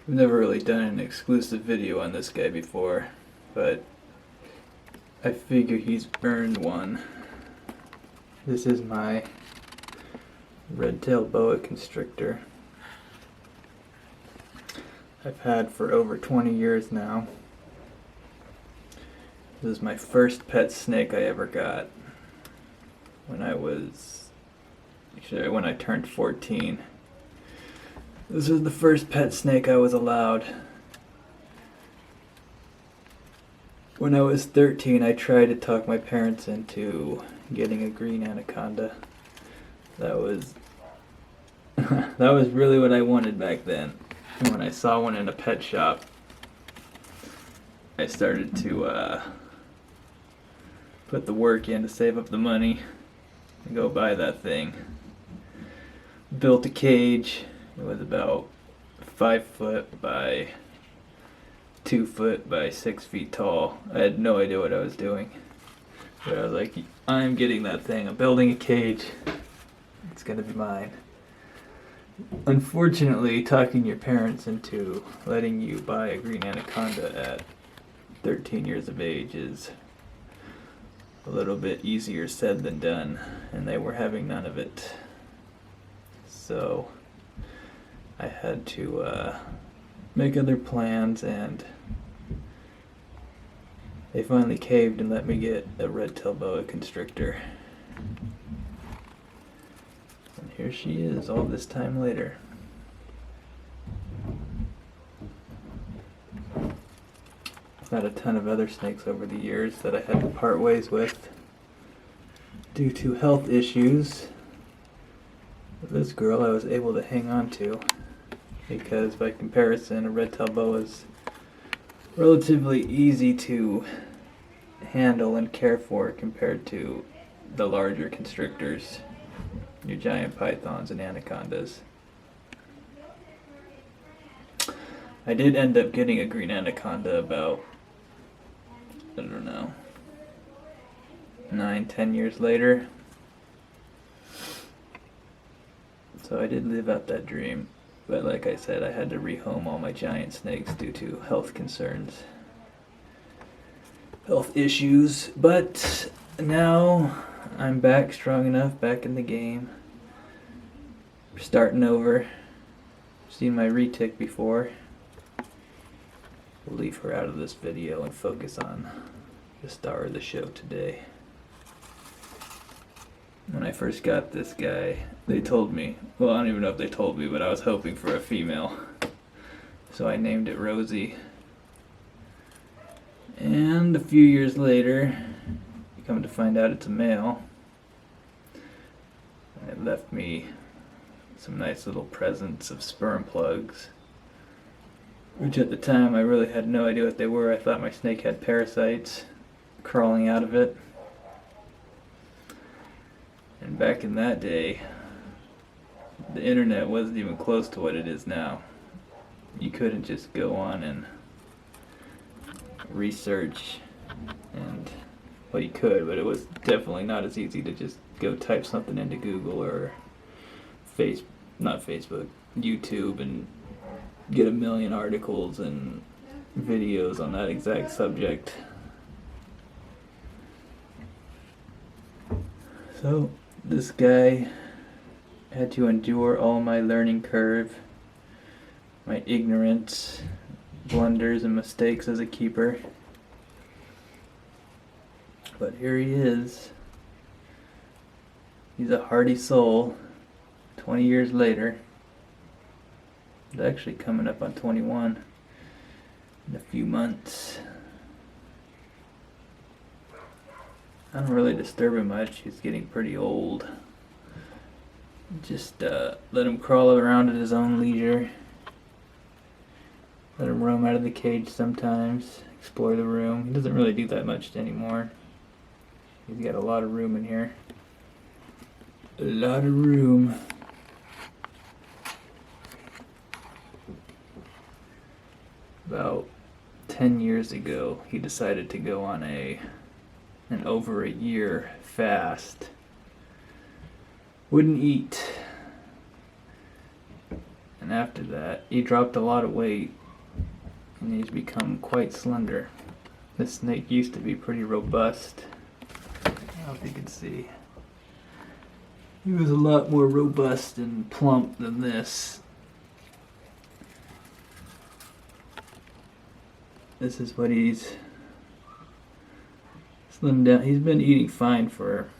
I've never really done an exclusive video on this guy before, but I figure he's earned one. This is my red-tailed boa constrictor. I've had for over 20 years now. This is my first pet snake I ever got when I turned 14. This was the first pet snake I was allowed. When I was 13, I tried to talk my parents into getting a green anaconda. That was that was really what I wanted back then. And when I saw one in a pet shop, I started to put the work in to save up the money and go buy that thing. Built a cage. It was about 5 foot by 2 foot by 6 feet tall. I had no idea what I was doing. But I was like, I'm getting that thing. I'm building a cage. It's gonna be mine. Unfortunately, talking your parents into letting you buy a green anaconda at 13 years of age is a little bit easier said than done, and they were having none of it. So I had to make other plans, and they finally caved and let me get a red-tailed boa constrictor. And here she is all this time later. I've had a ton of other snakes over the years that I had to part ways with due to health issues. But this girl I was able to hang on to, because by comparison a red-tailed boa is relatively easy to handle and care for compared to the larger constrictors, your giant pythons and anacondas. I did end up getting a green anaconda about, I don't know, 9-10 years later. So I did live out that dream. But like I said, I had to rehome all my giant snakes due to health concerns. Health issues. But now I'm back strong enough, back in the game. We're starting over. Seen my retic before. We'll leave her out of this video and focus on the star of the show today. When I first got this guy, they told me, well, I don't even know if they told me, but I was hoping for a female. So I named it Rosie. And a few years later, you come to find out it's a male. And it left me some nice little presents of sperm plugs, which at the time I really had no idea what they were. I thought my snake had parasites crawling out of it. And back in that day, the internet wasn't even close to what it is now. You couldn't just go on and research, and, well, you could, but it was definitely not as easy to just go type something into Google or YouTube and get a million articles and videos on that exact subject. So this guy had to endure all my learning curve, my ignorance, blunders and mistakes as a keeper. But here he is. He's a hardy soul 20 years later. He's actually coming up on 21 in a few months. I don't really disturb him much. He's getting pretty old. Just let him crawl around at his own leisure. Let him roam out of the cage sometimes. Explore the room. He doesn't really do that much anymore. He's got a lot of room in here. A lot of room. About 10 years ago, he decided to go on an over a year fast. Wouldn't eat. And after that, he dropped a lot of weight and he's become quite slender. This snake used to be pretty robust. I don't know if you can see. He was a lot more robust and plump than this. This is what he's slimmed down. He's been eating fine for,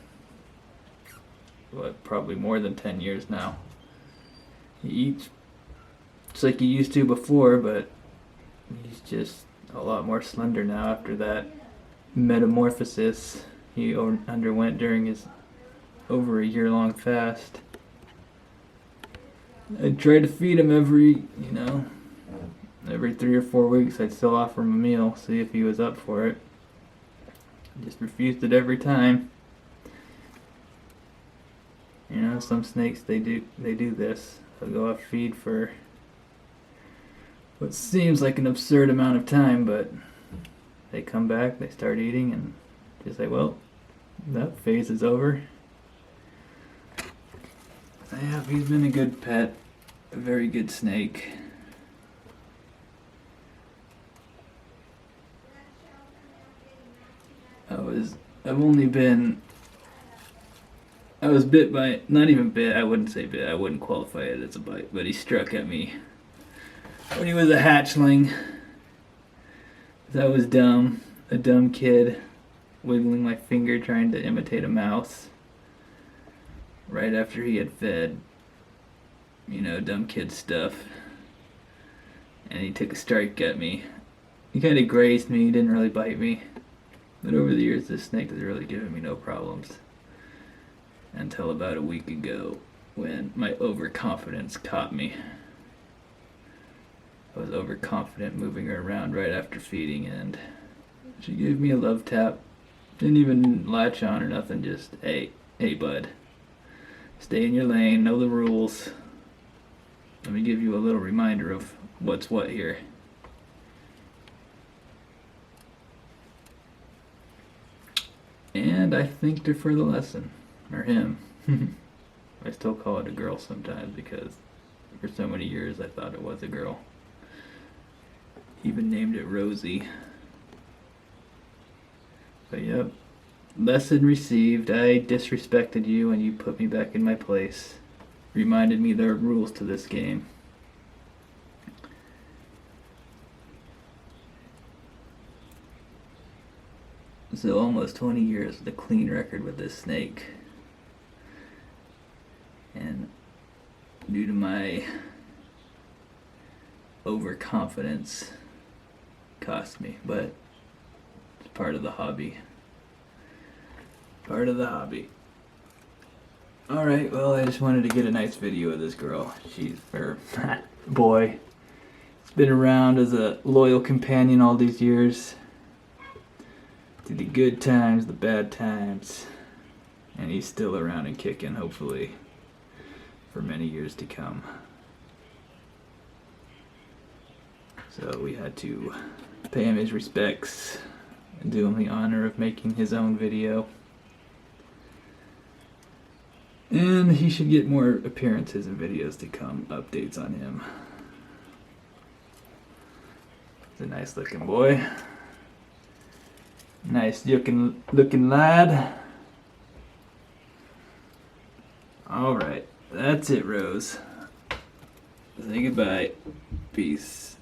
what, probably more than 10 years now. He eats just like he used to before, but he's just a lot more slender now after that metamorphosis he underwent during his over a year-long fast. I tried to feed him every 3 or 4 weeks. I'd still offer him a meal, see if he was up for it. Just refused it every time. You know, some snakes they do this. They'll go off feed for what seems like an absurd amount of time, but they come back, they start eating, and just like, well, that phase is over. Yeah, he's been a good pet, a very good snake. I was bit by, not even bit, I wouldn't say bit, I wouldn't qualify it as a bite, but he struck at me when he was a hatchling. That was dumb. A dumb kid wiggling my finger trying to imitate a mouse right after he had fed. You know, dumb kid stuff. And he took a strike at me. He kind of grazed me, he didn't really bite me. But over the years, this snake has really given me no problems. Until about a week ago, when my overconfidence caught me. I was overconfident moving her around right after feeding, and she gave me a love tap. Didn't even latch on or nothing, just, hey bud. Stay in your lane, know the rules. Let me give you a little reminder of what's what here. And I thanked her for the lesson. Or him. I still call it a girl sometimes because for so many years I thought it was a girl. Even named it Rosie. But yep. Lesson received. I disrespected you and you put me back in my place. Reminded me there are rules to this game. So almost 20 years with a clean record with this snake. And due to my overconfidence, cost me, but it's part of the hobby. Part of the hobby. Alright, well, I just wanted to get a nice video of this girl. Boy. He's been around as a loyal companion all these years. Through the good times, the bad times. And he's still around and kicking, hopefully, for many years to come. So we had to pay him his respects and do him the honor of making his own video. And he should get more appearances and videos to come, updates on him. He's a nice looking boy. Nice looking lad. Alright, that's it, Rose. Say goodbye. Peace.